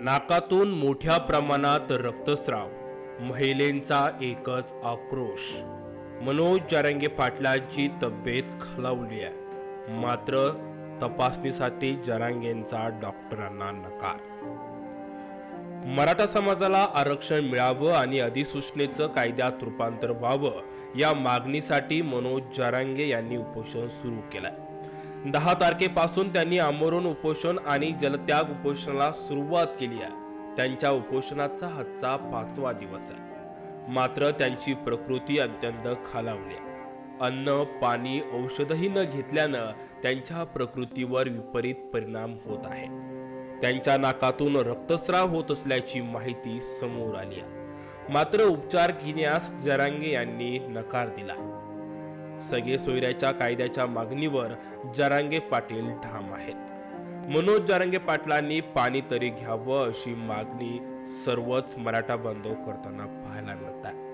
नाकातून मोठ्या प्रमाणात रक्तस्राव, महिलेंचा एकच आक्रोश. मनोज जरांगे पाटलांची तब्येत खालावली आहे, मात्र तपासणीसाठी जरांगेंचा डॉक्टरांना नकार. मराठा समाजाला आरक्षण मिळावं आणि अधिसूचनेचं कायद्यात रूपांतर व्हावं या मागणीसाठी मनोज जरांगे यांनी उपोषण सुरू केलंय. 10 तारखेपासून त्यांनी आमरण उपोषण आणि जलत्याग उपोषणाला सुरुवात केली आहे. त्यांच्या उपोषणाचा आजचा 5वा दिवस आहे. मात्र त्यांची प्रकृती अत्यंत खालावली आहे. अन्न, पाणी, औषधही न घेतल्यानं त्यांच्या प्रकृतीवर विपरीत परिणाम होत आहे. त्यांच्या नाकातून रक्तस्राव होत असल्याची माहिती समोर आली आहे. मात्र उपचार घेण्यास जरांगे यांनी नकार दिला. सगळे सोयऱ्याच्या कायद्याच्या मागणीवर जरांगे पाटील ठाम आहेत. मनोज जरांगे पाटलांनी पाणी तरी घ्यावं अशी मागणी सर्वच मराठा बांधव करताना पाहायला मिळत आहे.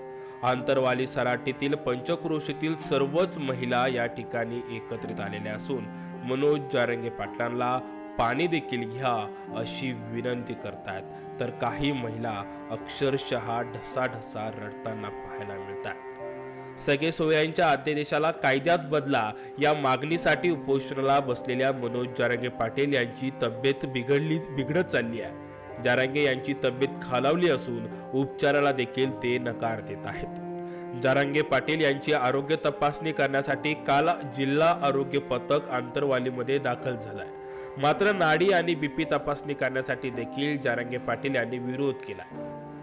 आंतरवाली सराटीतील पंचक्रोशीतील सर्वच महिला या ठिकाणी एकत्रित आलेल्या असून मनोज जरांगे पाटलांना पाणी देखील घ्या अशी विनंती करतात. तर काही महिला अक्षरशः ढसाढसा रडताना पाहायला मिळतात. सगळे सोयऱ्यांच्या अध्यादेशाला कायद्यात बदला या मागणीसाठी उपोषणाला बसलेल्या मनोज जरांगे पाटील यांची तब्येत बिघडत चालली आहे. जरांगे यांची तब्येत खालावली असून उपचाराला देखील ते नकार देत आहेत. जरांगे पाटील यांची आरोग्य तपासणी करण्यासाठी काल जिल्हा आरोग्य पथक आंतरवालीमध्ये दाखल झालाय. मात्र नाडी आणि बीपी तपासणी करण्यासाठी देखील जरांगे पाटील यांनी विरोध केला.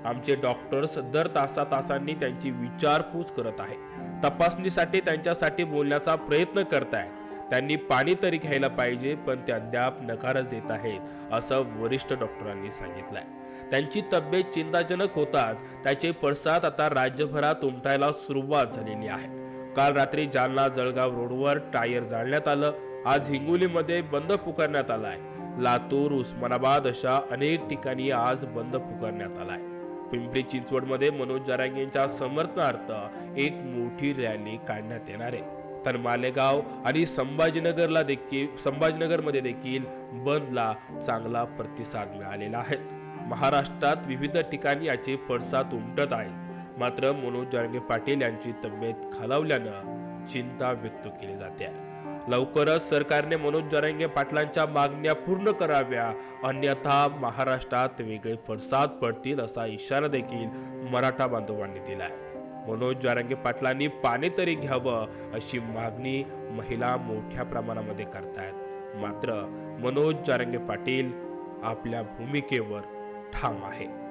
आमचे डॉक्टर्स दर तासांनी त्यांची विचारपूस करत आहे. तपासणीसाठी त्यांच्यासाठी बोलण्याचा प्रयत्न करतायत. त्यांनी पाणी तरी घ्यायला पाहिजे, पण ते अद्याप नकारच देत आहेत असं वरिष्ठ डॉक्टरांनी सांगितलंय. त्यांची तब्येत चिंताजनक होताच त्याचे पडसाद आता राज्यभरात उमटायला सुरुवात झालेली आहे. काल रात्री जालना जळगाव रोडवर टायर जाळण्यात आलं. आज हिंगोलीमध्ये बंद पुकारण्यात आलाय. लातूर, उस्मानाबाद अशा अनेक ठिकाणी आज बंद पुकारण्यात आलाय. पिंपरी चिंचवडमध्ये मनोज जरांगेंच्या समर्थनार्थ एक मोठी रॅली काढण्यात येणार आहे. तर मालेगाव आणि संभाजीनगरमध्ये देखील बंदला चांगला प्रतिसाद मिळालेला आहे. महाराष्ट्रात विविध ठिकाणी याचे पडसाद उमटत आहेत. मात्र मनोज जरांगे पाटील यांची तब्येत खालावल्यानं चिंता व्यक्त केली जाते. लवकरच सरकारने मनोज जरांगे पाटलांच्या मागण्या पूर्ण कराव्या, अन्यथा महाराष्ट्रात वेगळे पडसाद पडतील असा इशारा देखील मराठा बांधवांनी दिलाय. मनोज जरांगे पाटलांनी पाणी तरी घ्यावं अशी मागणी महिला मोठ्या प्रमाणामध्ये करतायत. मात्र मनोज जरांगे पाटील आपल्या भूमिकेवर ठाम आहे.